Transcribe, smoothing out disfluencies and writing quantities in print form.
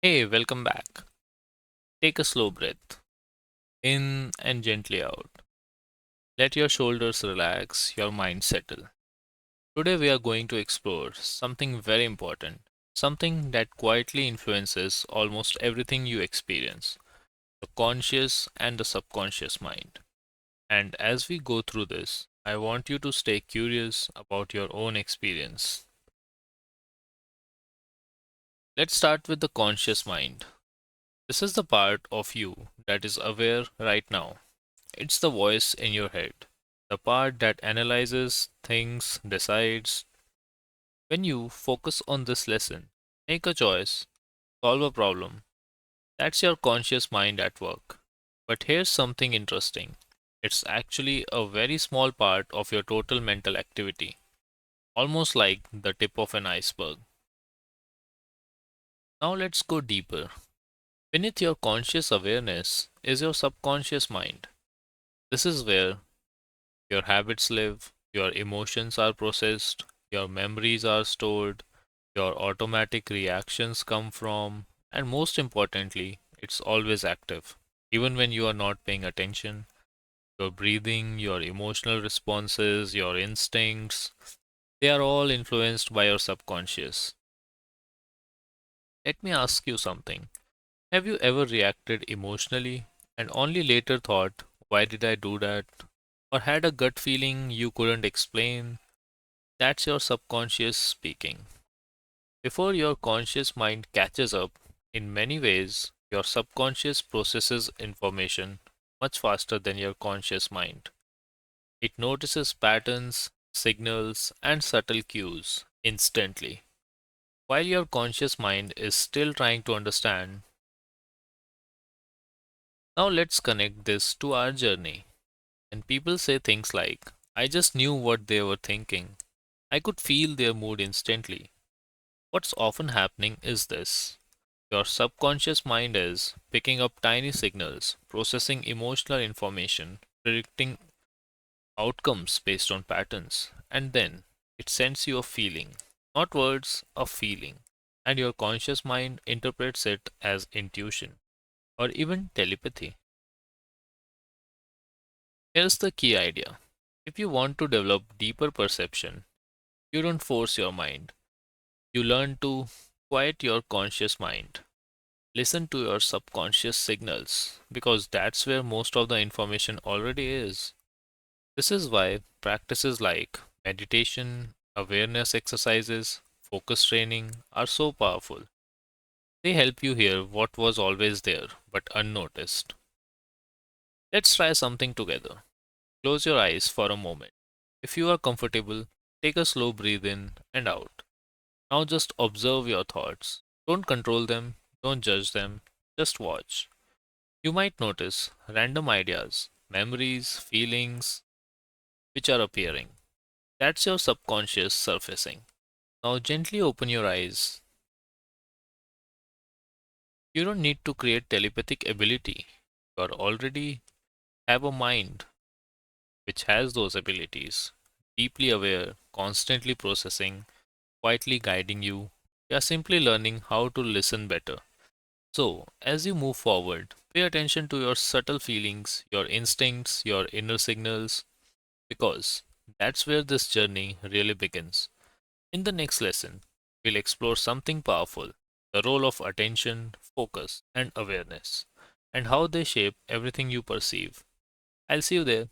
Hey, welcome back. Take a slow breath in and gently out. Let your shoulders relax, your mind settle. Today, we are going to explore something very important, something that quietly influences almost everything you experience, the conscious and the subconscious mind. And as we go through this, I want you to stay curious about your own experience. Let's start with the conscious mind. This is the part of you that is aware right now. It's the voice in your head, the part that analyzes things, decides. When you focus on this lesson, make a choice, solve a problem, that's your conscious mind at work. But here's something interesting, it's actually a very small part of your total mental activity, almost like the tip of an iceberg. Now let's go deeper. Beneath your conscious awareness is your subconscious mind. This is where your habits live, your emotions are processed, your memories are stored, your automatic reactions come from, and most importantly, it's always active. Even when you are not paying attention, your breathing, your emotional responses, your instincts, they are all influenced by your subconscious. Let me ask you something. Have you ever reacted emotionally and only later thought, why did I do that? Or had a gut feeling you couldn't explain? That's your subconscious speaking. Before your conscious mind catches up, in many ways, your subconscious processes information much faster than your conscious mind. It notices patterns, signals, and subtle cues instantly, while your conscious mind is still trying to understand. Now let's connect this to our journey. And people say things like, I just knew what they were thinking. I could feel their mood instantly. What's often happening is this. Your subconscious mind is picking up tiny signals, processing emotional information, predicting outcomes based on patterns, and then it sends you a feeling, not words, a feeling. And your conscious mind interprets it as intuition or even telepathy. Here's the key idea. If you want to develop deeper perception, you don't force your mind. You learn to quiet your conscious mind. Listen to your subconscious signals because that's where most of the information already is. This is why practices like meditation, awareness exercises, focus training are so powerful. They help you hear what was always there but unnoticed. Let's try something together. Close your eyes for a moment. If you are comfortable, take a slow breathe in and out. Now just observe your thoughts. Don't control them, don't judge them, just watch. You might notice random ideas, memories, feelings which are appearing. That's your subconscious surfacing. Now gently open your eyes. You don't need to create telepathic ability. You already have a mind which has those abilities. Deeply aware, constantly processing, quietly guiding you. You are simply learning how to listen better. So, as you move forward, pay attention to your subtle feelings, your instincts, your inner signals, because that's where this journey really begins. In the next lesson, we'll explore something powerful, the role of attention, focus, and awareness, and how they shape everything you perceive. I'll see you there.